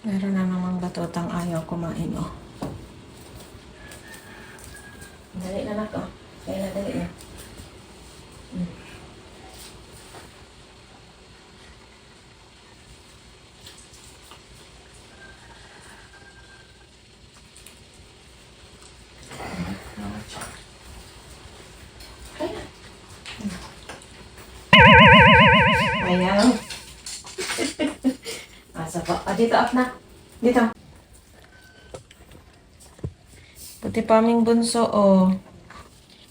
Meron na namang batutang ayaw kumain, oh. Dali na nak, oh. Kaya na, dali na. Ayan. Asa pa. Ah, dito, up na. Dito. Puti pa aming bunso, oh.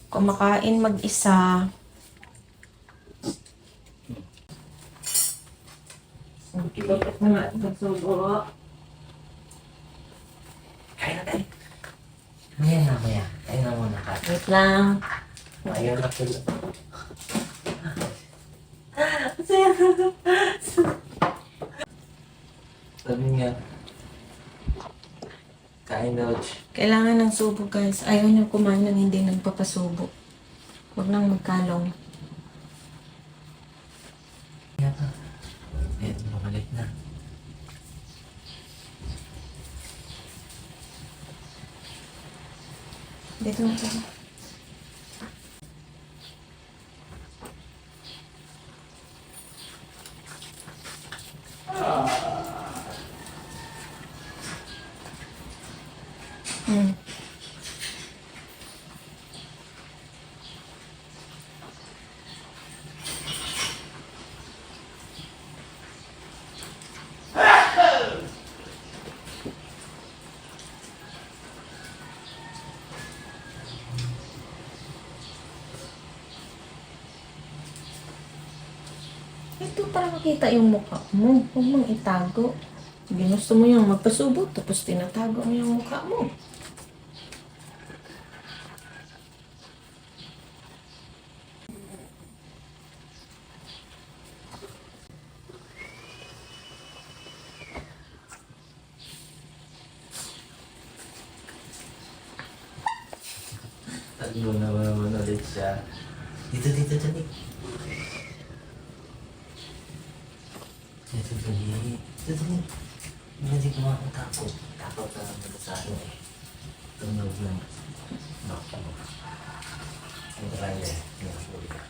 Kumakain mag-isa. Bakit na nga nagsubo? Kaya na tayo. Maya na, maya. Kaya na muna ka. Wait lang. Ayaw na pala. Sabi nga, kain daw. Kailangan ng subo, guys. Ayaw niyo kumain ng hindi nagpapasubo. Huwag nang magkalong. Eh, mabalik na. Dito na siya. Ito para makita yung mukha mo. Huwag mong itago. Ginusto mo yung magpasubo, tapos tinatago mo yung mukha mo. Taglo na naman ulit siya. Dito, dito, dito. Dito, dito. Dito, dito. Hindi ko makatakot. Takot na naman sa akin eh. Tunog lang. Bakit mo? Ang try eh. Nakapuli ka.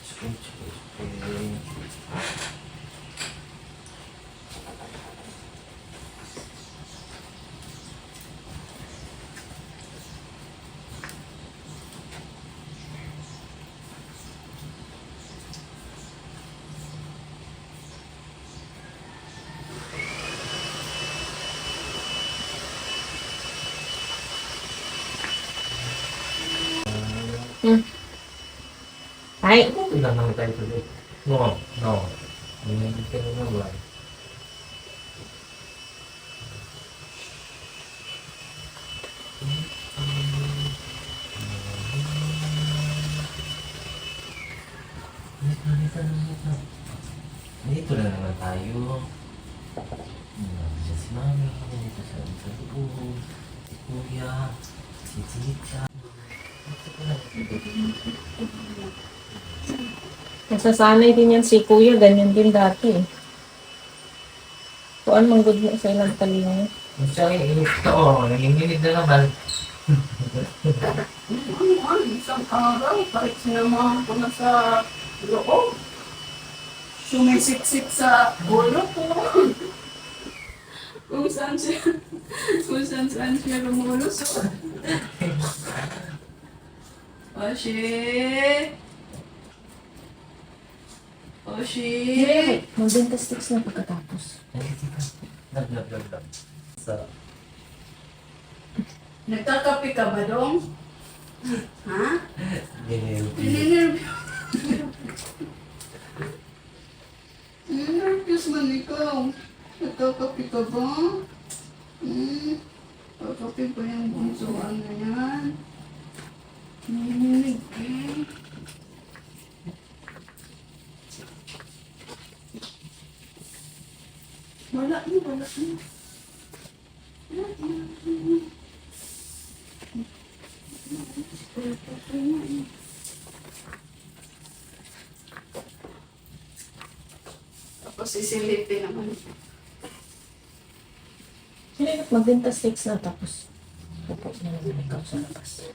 Screen, screen, screen. Ay! Ilang lang tayo tuloy. No, no. Hindi ka na naman. Dito na naman tayo. Nandiyan si Mami, dito sa loob, si Kuya, si Tita. Nasasanay din yan si Kuya, ganyan din dati. Kuan mang good mo sa ilang talinga. Siya iinit ka, oh. Nanginginig na naman. Isang araw, kahit sinamahan ko na sa loob. Sumisiksik sa ulo ko. Kung saan siya lumulusot. Oshi! Oshi! Mag-dentastix na pagkatapos. Ay, tita. Lag. Sa... Nagkakape ka ba dong? Ha? Ginil. Ninervyo. Nervous man ikaw. Nagkakape ka ba? Kakape ba yung bunsoan na yan? Nininig eh. Wala na. Tapos isilipin naman. Hindi magbenta steaks na tapos pupo na naman ikaw sa labas.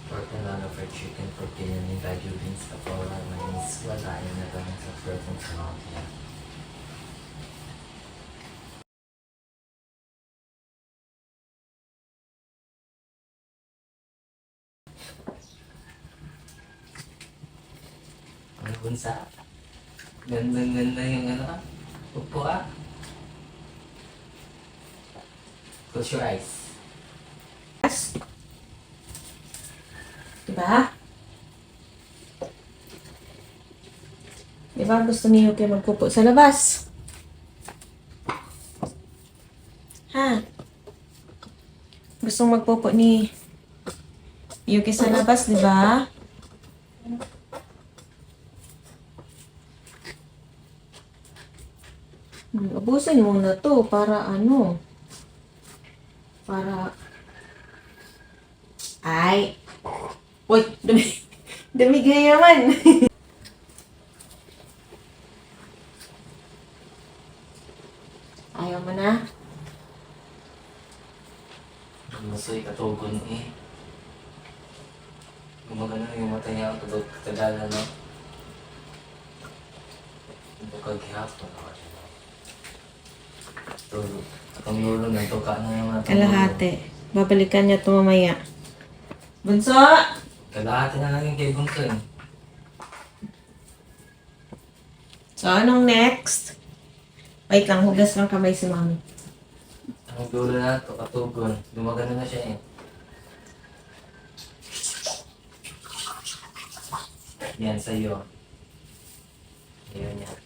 Pork and lalo for chicken, pork yun yung Baguio beans, kapora, mais, wala yun na lang sa frozen tilapia. Ano bunsa? Ganda yung ano ah. Upo ah. Close your eyes. Diba? Diba gusto ni Yuki magpupo sa labas? Ha? Gusto magpupo ni Yuki sa labas, diba? Ubusin mo na to para ano? Para... Ay! Uy! Dumi! Dumi naman! Ayaw mo na? Masoy katugon eh. Gumagano yung mata niya katulad katagalan no? Hindi ko kaghihapon ako. Tulog. Atong lulo ng tuka na yung mga Kalahati. Babalikan niya ito mamaya. Bunso! Kalahati na lang yung kay Bunso eh. So, anong next? Wait lang, hugas lang kamay si mami. Ang dulo na ito, katugon. Gumagano na siya eh. Yan sa'yo. Ayan yan.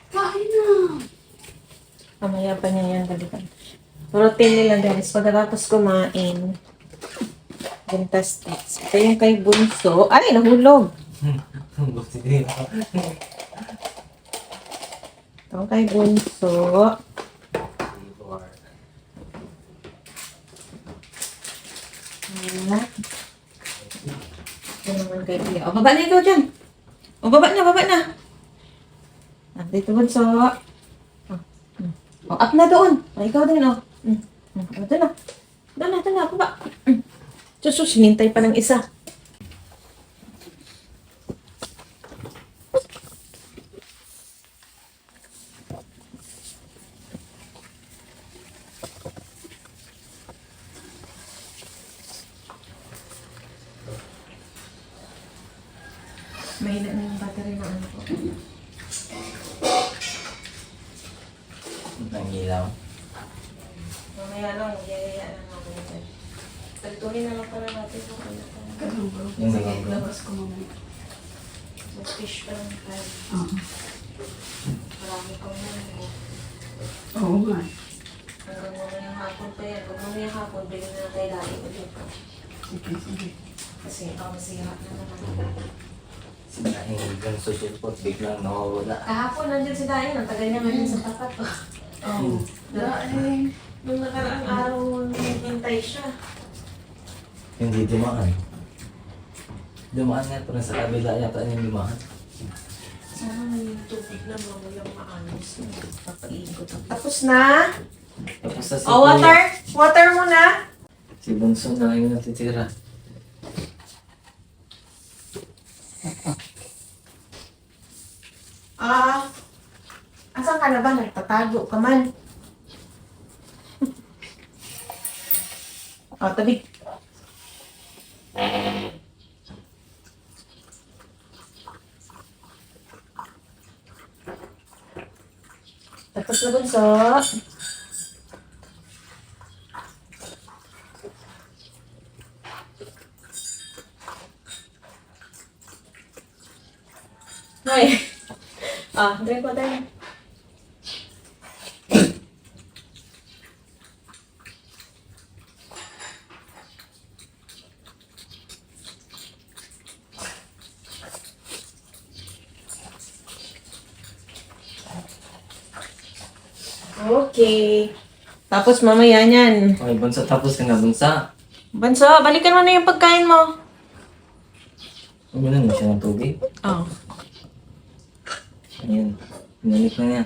Kain na! Mamaya pa niya yan balikan. Routine nila guys, pagkatapos kumain, benta steaks. Ito yung kay Bunso. Ay, nahulog! Buti din ako. Ito yung kay Bunso. Ayan. Ito naman kay Pia. O, baba na ikaw dyan. O, baba na, baba na. Ah, dito Bunso. O, up na doon. O, ikaw din, o. O, doon na. Doon na, baba. Sus, sinintay pa ng isa. Mahina na yung battery ng ano ko. Ang ilaw. Mamaya lang, yayaya lang ako nito. Tagtuloy na lang pala natin kung ano pa. Ganun bro. Yung Sige, ganun, bro. labas ko mamaya. Mag-fish pa lang tayo. Oo. Marami kang mango. Oo nga. Hanggang mamayang hapon pa yan. Pag mamayang hapon, bilhin na lang tayo dali ko dito. Sige. Kasi masira na naman. Sinaing ganso siya po, biglang nawawala. Kahapon, nandiyan si Dayan. Ang tagal niya ngayon sa tapat. Oo. Dahil. Nung nakaraang araw, naghintay siya. Hindi dumaan. Dumaan nga pero sa kabila yata yung dumaan. Sana may tubig na walang maayos. Papaikot. Tapos na? Tapos sa Oh, water! Water muna! Si Bunso na yung natitira. Asan ka na ba? Nagtatago ka man. Tabi. Tapos na Bunso. Hoy. Drink water. Okay. Tapos mamaya niyan. Okay, bunso. Tapos ka na, bunsa. Banso, balikan mo na yung pagkain mo. Uminom mo siya ng tubig. Oh. Ayan. Pinalik na niya.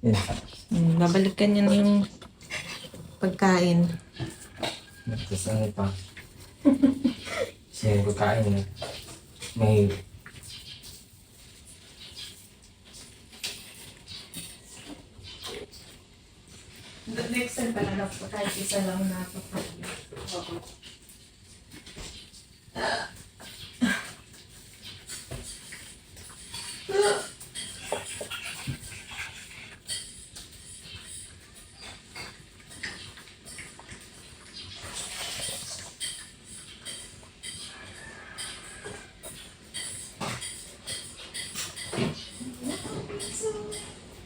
Yan. Babalikan niya na yung pagkain. Tapos ano pa? Siya yung pagkain niya. May... Next time pala na po, kahit isa lang na pagkain.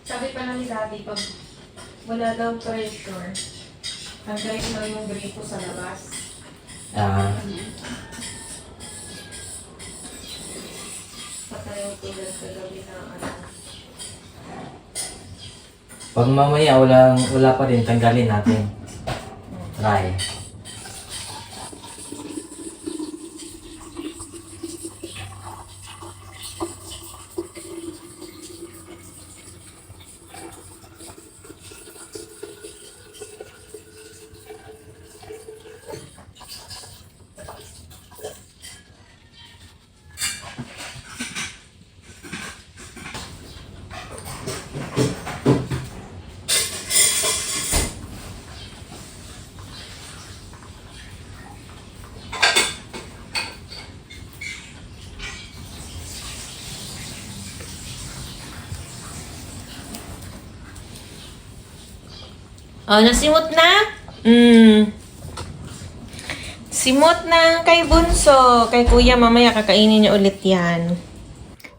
Sabi pa ni Daddy, pag wala daw pressure, hanggang lang yung gripo sa labas. Ah, Patay yung tulad kagabi na ano. pag mamaya wala pa rin, tanggalin natin. Try. Oh, nasimot na? Simot na kay Bunso. Kay Kuya, mamaya kakainin niya ulit yan.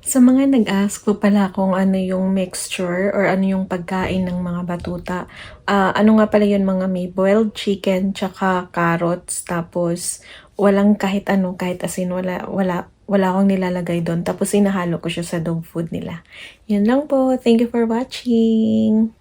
Sa mga nag-ask po pala kung ano yung mixture or ano yung pagkain ng mga batuta. Ano nga pala yun, mga may boiled chicken tsaka carrots. Tapos walang kahit ano, kahit asin, wala akong nilalagay doon. Tapos inahalo ko siya sa dog food nila. Yun lang po. Thank you for watching.